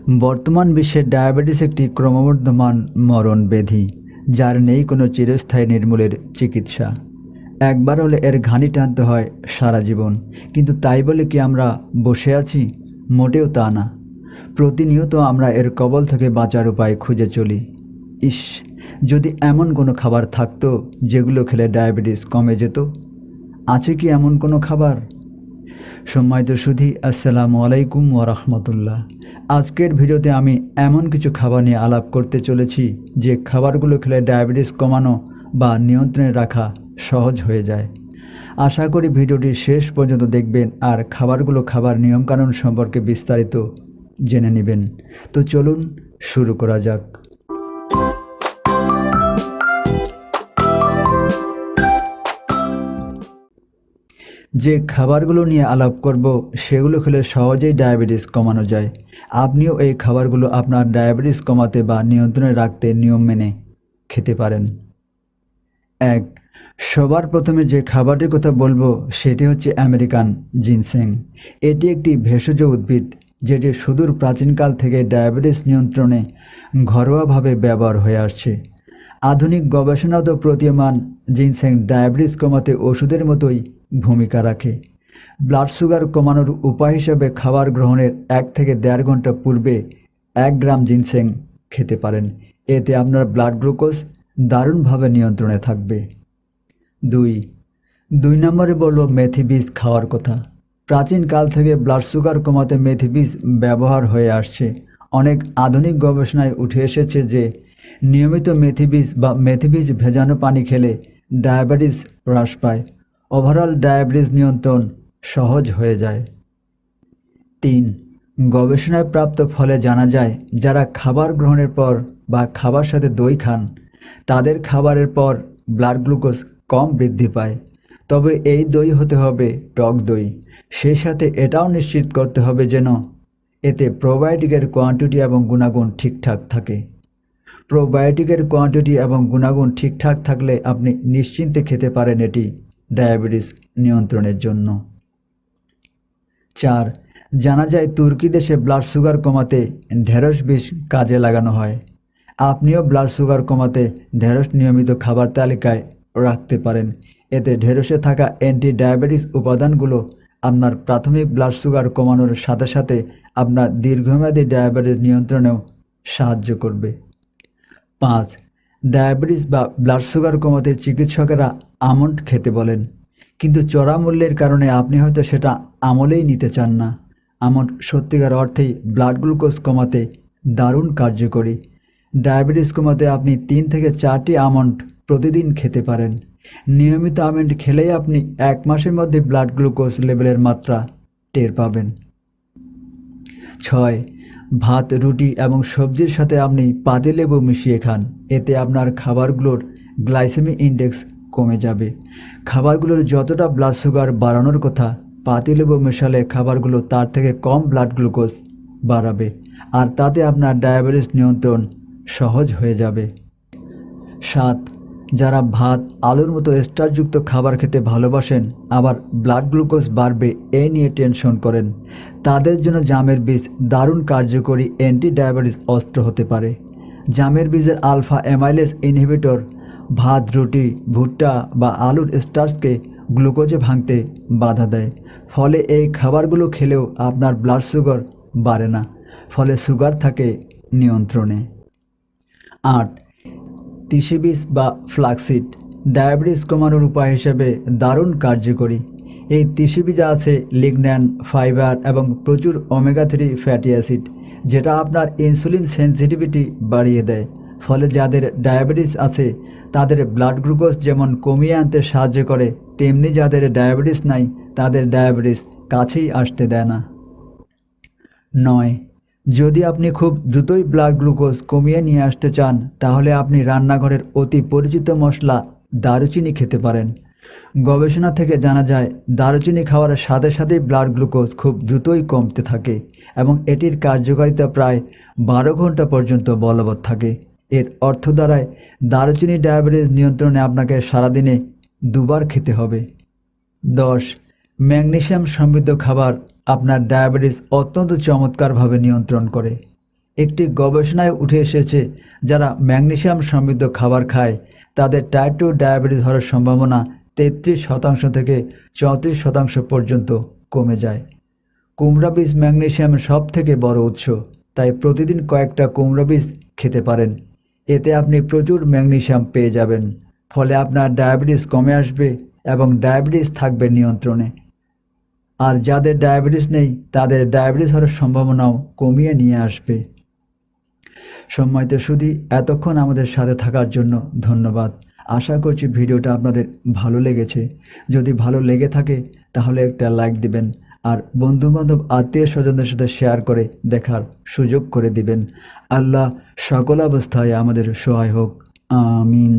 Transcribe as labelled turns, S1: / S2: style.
S1: বর্তমান বিশ্বে ডায়াবেটিস একটি ক্রমবর্ধমান মরণ ব্যাধি, যার নেই কোনো চিরস্থায়ী নির্মূলের চিকিৎসা। একবার হলে এর ঘানি টানতে হয় সারা জীবন। কিন্তু তাই বলে কি আমরা বসে আছি? মোটেও তা না। প্রতিনিয়ত আমরা এর কবল থেকে বাঁচার উপায় খুঁজে চলি। ইস, যদি এমন কোনো খাবার থাকতো যেগুলো খেলে ডায়াবেটিস কমে যেত। আছে কি এমন কোনো খাবার? সম্মানিত সুধী, আসসালামু আলাইকুম ওয়া রাহমাতুল্লাহ। আজকের ভিডিওতে আমি এমন কিছু খাবার নিয়ে আলাপ করতে চলেছি যে খাবারগুলো খেলে ডায়াবেটিস কমানো বা নিয়ন্ত্রণে রাখা সহজ হয়ে যায়। আশা করি ভিডিওটি শেষ পর্যন্ত দেখবেন আর খাবারগুলো খাবার নিয়মকানুন সম্পর্কে বিস্তারিত জেনে নেবেন। তো চলুন শুরু করা যাক। যে খাবারগুলো নিয়ে আলাপ করব সেগুলো খেলে সহজেই ডায়াবেটিস কমানো যায়। আপনিও এই খাবারগুলো আপনার ডায়াবেটিস কমাতে বা নিয়ন্ত্রণে রাখতে নিয়ম মেনে খেতে পারেন। 1. সবার প্রথমে যে খাবারটির কথা বলবো সেটি হচ্ছে আমেরিকান জিনসেং। এটি একটি ভেষজ উদ্ভিদ যেটি সুদূর প্রাচীনকাল থেকে ডায়াবেটিস নিয়ন্ত্রণে ঘরোয়াভাবে ব্যবহার হয়ে আসছে। আধুনিক গবেষণাতেও প্রতীয়মান জিনসেং ডায়াবেটিস কমাতে ওষুধের মতোই ভূমিকা রাখে। ব্লাড সুগার কমানোর উপায় হিসেবে খাবার গ্রহণের 1 থেকে 1.5 ঘন্টা পূর্বে 1 গ্রাম জিনসেং খেতে পারেন। এতে আপনার ব্লাড গ্লুকোজ দারুণভাবে নিয়ন্ত্রণে থাকবে। 2 নম্বরে বলব মেথি বীজ খাওয়ার কথা। প্রাচীনকাল থেকে ব্লাড সুগার কমাতে মেথি বীজ ব্যবহার হয়ে আসছে। অনেক আধুনিক গবেষণায় উঠে এসেছে যে নিয়মিত মেথি বীজ বা মেথি বীজ ভেজানো পানি খেলে ডায়াবেটিস হ্রাস পায়। ওভারঅল ডায়াবেটিস নিয়ন্ত্রণ সহজ হয়ে যায়। 3. গবেষণায় প্রাপ্ত ফলে জানা যায় যারা খাবার গ্রহণের পর বা খাবার সাথে দই খান তাদের খাবারের পর ব্লাড গ্লুকোজ কম বৃদ্ধি পায়। তবে এই দই হতে হবে টক দই। সেই সাথে এটাও নিশ্চিত করতে হবে যেন এতে প্রোবায়োটিকের কোয়ান্টিটি এবং গুণাগুণ ঠিকঠাক থাকে। প্রোবায়োটিকের কোয়ান্টিটি এবং গুণাগুণ ঠিকঠাক থাকলে আপনি নিশ্চিন্তে খেতে পারেন এটি ডায়াবেটিস নিয়ন্ত্রণের জন্য। 4. জানা যায় তুর্কি দেশে ব্লাড সুগার কমাতে ঢেঁড়স বীজ কাজে লাগানো হয়। আপনিও ব্লাড সুগার কমাতে ঢেঁড়স নিয়মিত খাবার তালিকায় রাখতে পারেন। এতে ঢেঁড়সে থাকা অ্যান্টি ডায়াবেটিস উপাদানগুলো আপনার প্রাথমিক ব্লাড সুগার কমানোর সাথে সাথে আপনার দীর্ঘমেয়াদী ডায়াবেটিস নিয়ন্ত্রণেও সাহায্য করবে। 5. ডায়াবেটিস বা ব্লাড সুগার কমাতে চিকিৎসকেরা আমন্ড খেতে বলেন, কিন্তু চড়া মূল্যের কারণে আপনি হয়তো সেটা আমলেই নিতে চান না। আমন্ড সত্যিকার অর্থেই ব্লাড গ্লুকোজ কমাতে দারুণ কার্যকরী। ডায়াবেটিস কমাতে আপনি 3 থেকে 4টি আমন্ড প্রতিদিন খেতে পারেন। নিয়মিত আমন্ড খেলেই আপনি 1 মাসের মধ্যে ব্লাড গ্লুকোজ লেভেলের মাত্রা টের পাবেন। 6. ভাত, রুটি এবং সবজির সাথে আপনি পাতিলেবু মিশিয়ে খান। এতে আপনার খাবারগুলোর গ্লাইসেমিক ইন্ডেক্স কমে যাবে। খাবারগুলোর যতটা ব্লাড সুগার বাড়ানোর কথা, পাতিলেবু মেশালে খাবারগুলো তার থেকে কম ব্লাড গ্লুকোজ বাড়াবে, আর তাতে আপনার ডায়াবেটিস নিয়ন্ত্রণ সহজ হয়ে যাবে। 7. যারা ভাত, আলুর মতো স্টারযুক্ত খাবার খেতে ভালোবাসেন আবার ব্লাড গ্লুকোজ বাড়বে এই নিয়ে টেনশন করেন, তাদের জন্য জামের বীজ দারুণ কার্যকরী অ্যান্টি ডায়াবেটিস অস্ত্র হতে পারে। জামের বীজের আলফা অ্যামাইলেজ ইনহিবিটর ভাত, রুটি, ভুট্টা বা আলুর স্টার্চকে গ্লুকোজে ভাঙতে বাধা দেয়। ফলে এই খাবারগুলো খেলেও আপনার ব্লাড সুগার বাড়ে না, ফলে সুগার থাকে নিয়ন্ত্রণে। 8. তিসি বীজ বা ফ্লাক্সিড ডায়াবেটিস কমানোর উপায় হিসেবে দারুণ কার্যকরী। এই তিসি বীজে আছে লিগন্যান, ফাইবার এবং প্রচুর ওমেগা-3 ফ্যাটি অ্যাসিড, যেটা আপনার ইনসুলিন সেনসিটিভিটি বাড়িয়ে দেয়। ফলে যাদের ডায়াবেটিস আছে তাদের ব্লাড গ্লুকোজ যেমন কমিয়ে আনতে সাহায্য করে, তেমনি যাদের ডায়াবেটিস নাই তাদের ডায়াবেটিস কাছেই আসতে দেয় না। 9. যদি আপনি খুব দ্রুতই ব্লাড গ্লুকোজ কমিয়ে নিয়ে আসতে চান তাহলে আপনি রান্নাঘরের অতি পরিচিত মশলা দারুচিনি খেতে পারেন। গবেষণা থেকে জানা যায় দারুচিনি খাওয়ার সাথে সাথেই ব্লাড গ্লুকোজ খুব দ্রুতই কমতে থাকে এবং এটির কার্যকারিতা প্রায় 12 ঘন্টা পর্যন্ত বলবৎ থাকে। এর অর্থ দাঁড়ায় দারুচিনি ডায়াবেটিস নিয়ন্ত্রণে আপনাকে সারাদিনে 2 বার খেতে হবে। 10. ম্যাগনেসিয়াম সমৃদ্ধ খাবার আপনার ডায়াবেটিস অত্যন্ত চমৎকারভাবে নিয়ন্ত্রণ করে। একটি গবেষণায় উঠে এসেছে, যারা ম্যাগনেসিয়াম সমৃদ্ধ খাবার খায় তাদের টাইপ 2 ডায়াবেটিস হওয়ার সম্ভাবনা 33% থেকে 34% পর্যন্ত কমে যায়। কুমড়া বীজ ম্যাগনেসিয়ামের সবথেকে বড় উৎস, তাই প্রতিদিন কয়েকটা কুমড়া বীজ খেতে পারেন। এতে আপনি প্রচুর ম্যাগনেসিয়াম পেয়ে যাবেন, ফলে আপনার ডায়াবেটিস কমে আসবে এবং ডায়াবেটিস থাকবে নিয়ন্ত্রণে। আর যাদের ডায়াবেটিস নেই তাদের ডায়াবেটিস হওয়ার সম্ভাবনাও কমিয়ে নিয়ে আসবে। সম্মানিত সুধী, এতক্ষণ আমাদের সাথে থাকার জন্য ধন্যবাদ। আশা করছি ভিডিওটা আপনাদের ভালো লেগেছে। যদি ভালো লেগে থাকে তাহলে একটা লাইক দিবেন, আর বন্ধুবান্ধব আত্মীয় স্বজনদের সাথে শেয়ার করে দেখার সুযোগ করে দিবেন। আল্লাহ সকল অবস্থায় আমাদের সহায় হোক। আমিন।